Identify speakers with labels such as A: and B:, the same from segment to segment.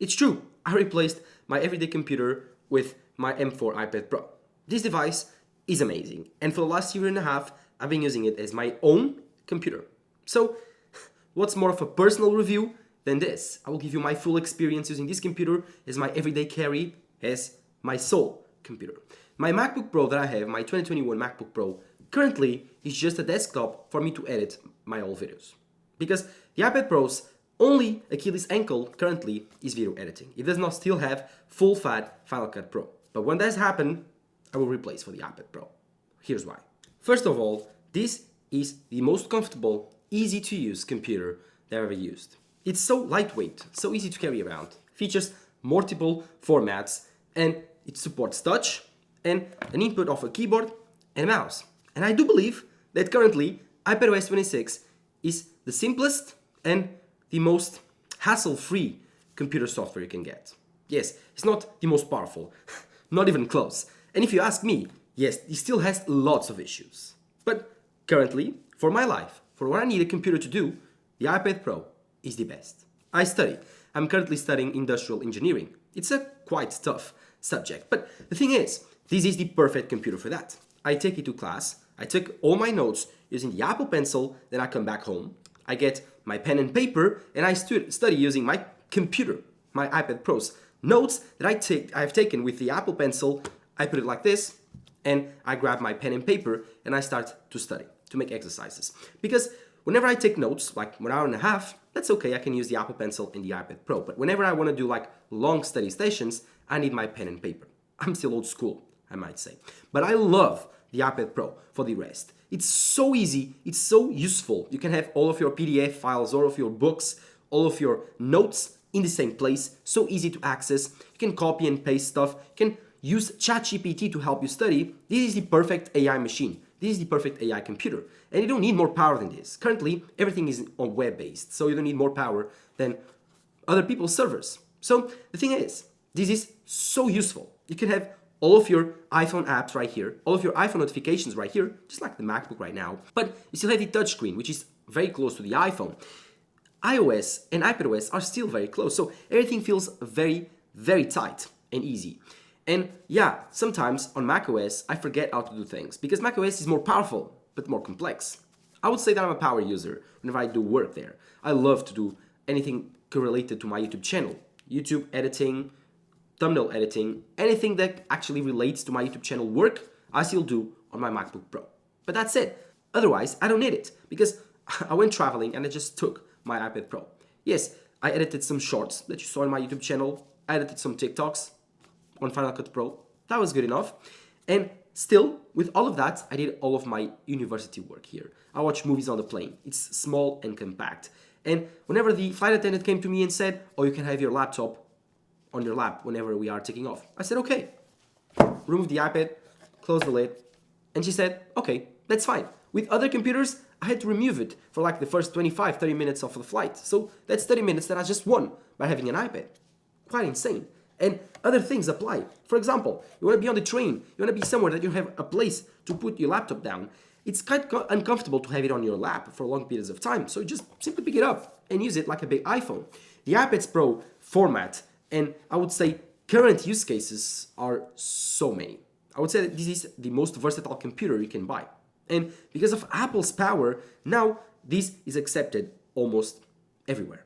A: It's true, I replaced my everyday computer with my M4 iPad Pro. This device is amazing, and for the last year and a half, I've been using it as my own computer. So, what's more of a personal review than this? I will give you my full experience using this computer as my everyday carry, as my sole computer. My MacBook Pro that I have, my 2021 MacBook Pro, currently is just a desktop for me to edit my old videos. Because the iPad Pro's only Achilles ankle currently is video editing. It does not still have full-fat Final Cut Pro. But when that happens, I will replace for the iPad Pro. Here's why. First of all, this is the most comfortable, easy to use computer that I've ever used. It's so lightweight, so easy to carry around. Features multiple formats, and it supports touch and an input of a keyboard and mouse. And I do believe that currently iPadOS 26 is the simplest and the most hassle-free computer software you can get. Yes, it's not the most powerful, not even close. And if you ask me, yes, it still has lots of issues. But currently, for my life, for what I need a computer to do, the iPad Pro is the best. I study. I'm currently studying industrial engineering. It's a quite tough subject, but the thing is, this is the perfect computer for that. I take it to class, I took all my notes using the Apple Pencil, then I come back home, I get my pen and paper, and I study using my computer, my iPad Pro's notes that I've taken with the Apple Pencil. I put it like this, and I grab my pen and paper, and I start to study, to make exercises. Because whenever I take notes, like 1 hour and a half, that's okay, I can use the Apple Pencil and the iPad Pro. But whenever I want to do like long study sessions, I need my pen and paper. I'm still old school, I might say. But I love the iPad Pro for the rest. It's so easy, it's so useful. You can have all of your PDF files, all of your books, all of your notes in the same place, so easy to access. You can copy and paste stuff. You can use ChatGPT to help you study. This is the perfect AI machine. This is the perfect AI computer. And you don't need more power than this. Currently, everything is on web-based, so you don't need more power than other people's servers. So the thing is, this is so useful. You can have all of your iPhone apps right here, all of your iPhone notifications right here, just like the MacBook right now, but you still have the touchscreen, which is very close to the iPhone. iOS and iPadOS are still very close, so everything feels very, very tight and easy. And yeah, sometimes on macOS, I forget how to do things, because macOS is more powerful, but more complex. I would say that I'm a power user whenever I do work there. I love to do anything related to my YouTube channel. YouTube editing, thumbnail editing, anything that actually relates to my YouTube channel work, I still do on my MacBook Pro. But that's it. Otherwise, I don't need it, because I went traveling and I just took my iPad Pro. Yes, I edited some shorts that you saw on my YouTube channel. I edited some TikToks on Final Cut Pro. That was good enough. And still, with all of that, I did all of my university work here. I watch movies on the plane. It's small and compact. And whenever the flight attendant came to me and said, "Oh, you can have your laptop on your lap whenever we are taking off," I said, "Okay." Remove the iPad, close the lid, and she said, "Okay, that's fine." With other computers, I had to remove it for like the first 25, 30 minutes of the flight. So that's 30 minutes that I just won by having an iPad. Quite insane. And other things apply. For example, you want to be on the train, you want to be somewhere that you have a place to put your laptop down. It's quite uncomfortable to have it on your lap for long periods of time. So you just simply pick it up and use it like a big iPhone. The iPad's Pro format, and I would say current use cases, are so many. I would say that this is the most versatile computer you can buy. And because of Apple's power, now this is accepted almost everywhere.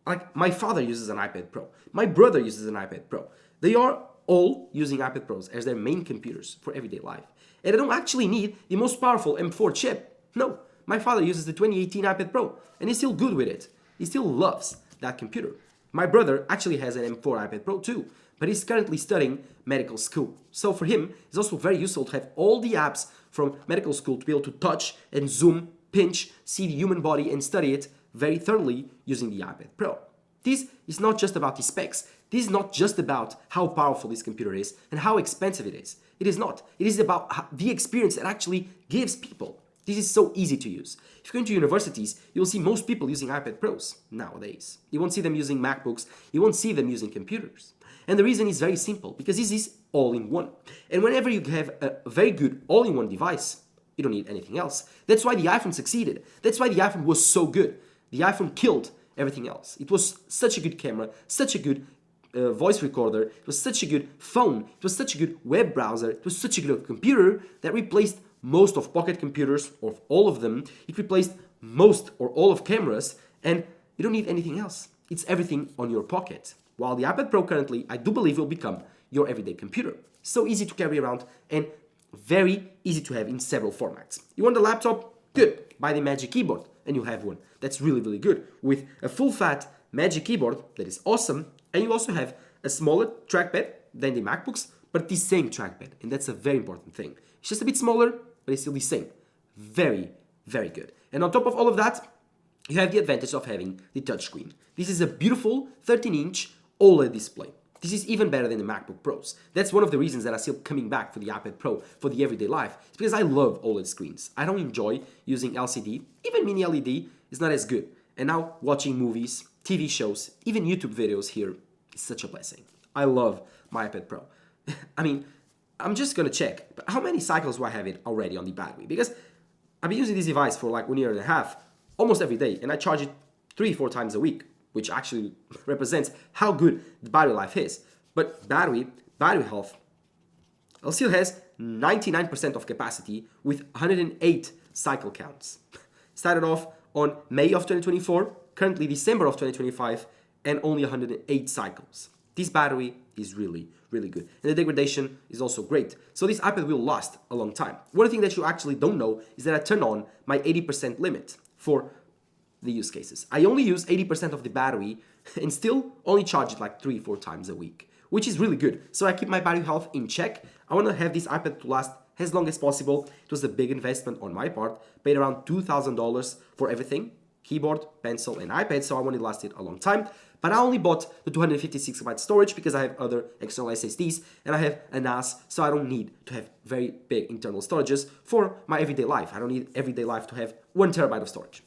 A: Like, my father uses an iPad Pro. My brother uses an iPad Pro. They are all using iPad Pros as their main computers for everyday life. And I don't actually need the most powerful M4 chip. No, my father uses the 2018 iPad Pro, and he's still good with it. He still loves that computer. My brother actually has an M4 iPad Pro too, but he's currently studying medical school. So for him, it's also very useful to have all the apps from medical school to be able to touch and zoom, pinch, see the human body and study it very thoroughly using the iPad Pro. This is not just about the specs. This is not just about how powerful this computer is and how expensive it is. It is not. It is about the experience it actually gives people. This is so easy to use. If you go into universities, you'll see most people using iPad Pros nowadays. You won't see them using MacBooks. You won't see them using computers. And the reason is very simple, because this is all-in-one. And whenever you have a very good all-in-one device, you don't need anything else. That's why the iPhone succeeded. That's why the iPhone was so good. The iPhone killed everything else. It was such a good camera, such a good voice recorder, it was such a good phone, it was such a good web browser, it was such a good computer that replaced most of pocket computers, or all of them. It replaced most or all of cameras, and you don't need anything else. It's everything on your pocket. While the iPad Pro currently, I do believe, will become your everyday computer. So easy to carry around and very easy to have in several formats. You want a laptop? Good. Buy the Magic Keyboard and you have one. That's really, really good. With a full-fat Magic Keyboard that is awesome, and you also have a smaller trackpad than the MacBooks, but the same trackpad, and that's a very important thing. It's just a bit smaller, but it's still the same. Very, very good. And on top of all of that, you have the advantage of having the touchscreen. This is a beautiful 13-inch OLED display. This is even better than the MacBook Pros. That's one of the reasons that I'm still coming back for the iPad Pro for the everyday life. It's because I love OLED screens. I don't enjoy using LCD. Even mini LED is not as good. And now watching movies, TV shows, even YouTube videos here is such a blessing. I love my iPad Pro. I mean, I'm just gonna check, but how many cycles do I have it already on the battery? Because I've been using this device for like 1.5 years, almost every day, and I charge it 3-4 times a week, which actually represents how good the battery life is. But battery health, it still has 99% of capacity with 108 cycle counts. Started off on May of 2024, currently December of 2025, and only 108 cycles. This battery is really, really good. And the degradation is also great. So this iPad will last a long time. One thing that you actually don't know is that I turn on my 80% limit for the use cases. I only use 80% of the battery and still only charge it like 3-4 times a week, which is really good. So I keep my battery health in check. I want to have this iPad to last as long as possible. It was a big investment on my part. Paid around $2,000 for everything. Keyboard, pencil, and iPad, so I wanted to last it a long time. But I only bought the 256GB storage because I have other external SSDs and I have a NAS, so I don't need to have very big internal storages for my everyday life. I don't need everyday life to have 1 TB of storage.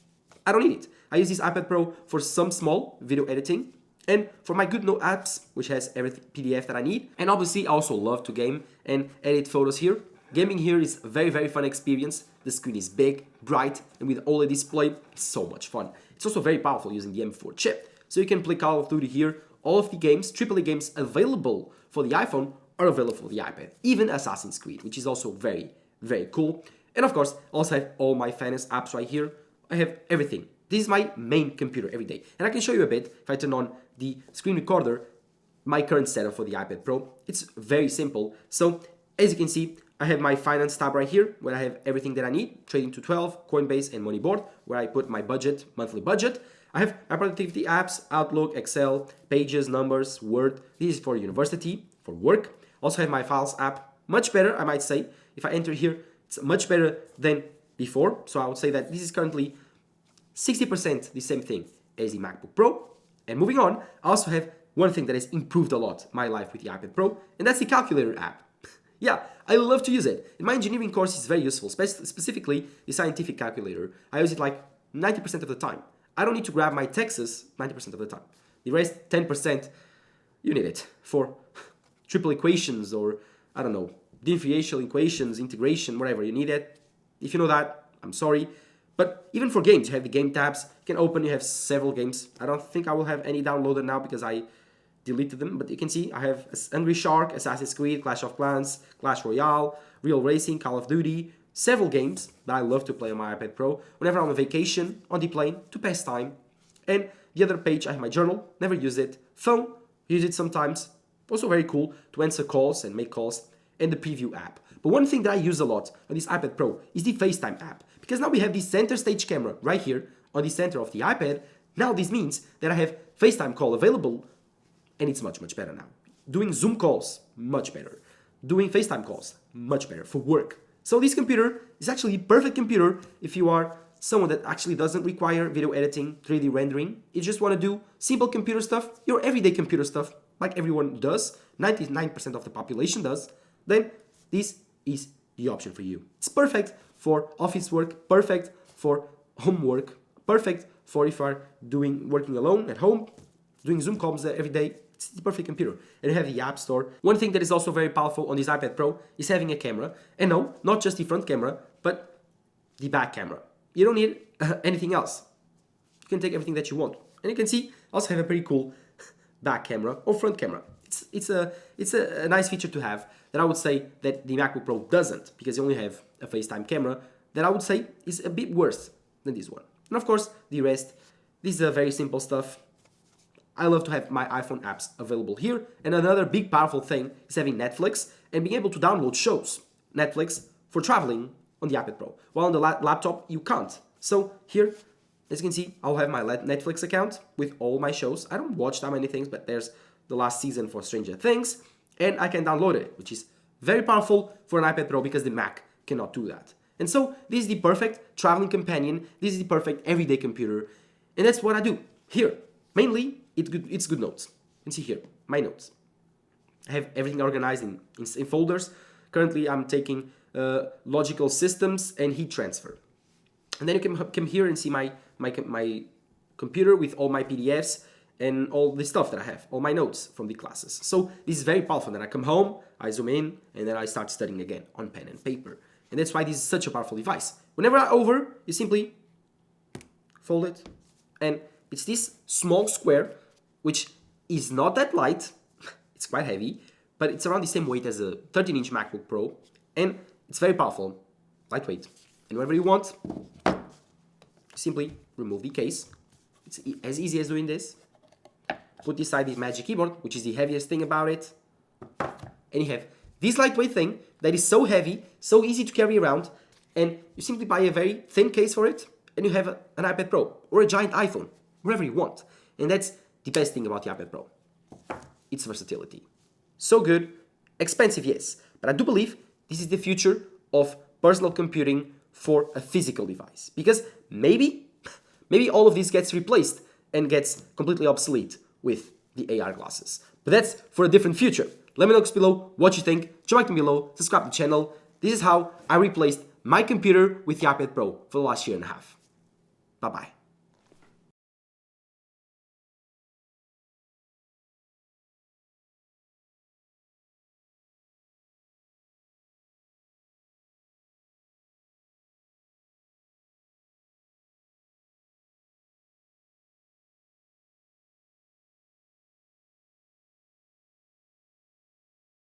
A: I don't need it. I use this iPad Pro for some small video editing and for my good note apps, which has every PDF that I need. And obviously, I also love to game and edit photos here. Gaming here is a very, very fun experience. The screen is big, bright, and with OLED display, it's so much fun. It's also very powerful using the M4 chip. So you can play Call of Duty here. All of the games, AAA games available for the iPhone are available for the iPad. Even Assassin's Creed, which is also very, very cool. And of course, I also have all my finance apps right here. I have everything. This is my main computer every day. And I can show you a bit, if I turn on the screen recorder, my current setup for the iPad Pro. It's very simple. So as you can see, I have my finance tab right here, where I have everything that I need. Trading 212, Coinbase, and Moneyboard, where I put my budget, monthly budget. I have my productivity apps, Outlook, Excel, Pages, Numbers, Word. This is for university, for work. Also have my Files app, much better, I might say. If I enter here, it's much better than before. So I would say that this is currently 60% the same thing as the MacBook Pro. And moving on, I also have one thing that has improved a lot my life with the iPad Pro, and that's the calculator app. Yeah, I love to use it. In my engineering course, it's very useful, specifically the scientific calculator. I use it like 90% of the time. I don't need to grab my Texas 90% of the time. The rest, 10%, you need it for triple equations or, I don't know, differential equations, integration, whatever. You need it. If you know that, I'm sorry. But even for games, you have the game tabs. You can open, you have several games. I don't think I will have any downloaded now because I deleted them. But you can see I have Angry Shark, Assassin's Creed, Clash of Clans, Clash Royale, Real Racing, Call of Duty. Several games that I love to play on my iPad Pro whenever I'm on vacation, on the plane, to pass time. And the other page, I have my journal, never use it. Phone, use it sometimes. Also very cool to answer calls and make calls. And the preview app. But one thing that I use a lot on this iPad Pro is the FaceTime app. Because now we have the center stage camera right here on the center of the iPad. Now this means that I have FaceTime call available, and it's much, much better now. Doing Zoom calls, much better. Doing FaceTime calls, much better for work. So this computer is actually a perfect computer if you are someone that actually doesn't require video editing, 3D rendering. You just want to do simple computer stuff, your everyday computer stuff, like everyone does, 99% of the population does, then this is the option for you. It's perfect for office work, perfect for homework, perfect for if you are working alone at home, doing Zoom calls every day. It's the perfect computer. And you have the App Store. One thing that is also very powerful on this iPad Pro is having a camera. And no, not just the front camera, but the back camera. You don't need anything else. You can take everything that you want. And you can see, I also have a pretty cool back camera or front camera. It's a nice feature to have that I would say that the MacBook Pro doesn't, because you only have a FaceTime camera that I would say is a bit worse than this one. And of course, the rest, this is a very simple stuff. I love to have my iPhone apps available here. And another big powerful thing is having Netflix and being able to download shows. Netflix for traveling on the iPad Pro. While on the laptop, you can't. So here, as you can see, I'll have my Netflix account with all my shows. I don't watch that many things, but there's the last season for Stranger Things. And I can download it, which is very powerful for an iPad Pro because the Mac cannot do that. And so this is the perfect traveling companion. This is the perfect everyday computer. And that's what I do here. Mainly, it's good notes. You can see here, my notes. I have everything organized in folders. Currently, I'm taking logical systems and heat transfer. And then you can come here and see my computer with all my PDFs and all the stuff that I have, all my notes from the classes. So this is very powerful. Then I come home, I zoom in, and then I start studying again on pen and paper. And that's why this is such a powerful device. Whenever I'm over, you simply fold it. And it's this small square, which is not that light. It's quite heavy, but it's around the same weight as a 13-inch MacBook Pro. And it's very powerful, lightweight. And whenever you want, simply remove the case. It's as easy as doing this. Put aside the Magic Keyboard, which is the heaviest thing about it. And you have this lightweight thing that is so heavy, so easy to carry around. And you simply buy a very thin case for it, and you have an iPad Pro or a giant iPhone, wherever you want. And that's the best thing about the iPad Pro. Its versatility. So good, expensive, yes. But I do believe this is the future of personal computing for a physical device. Because maybe all of this gets replaced and gets completely obsolete with the AR glasses. But that's for a different future. Let me know below what you think. Drop a below, subscribe to the channel. This is how I replaced my computer with the iPad Pro for the last year and a half. Bye-bye.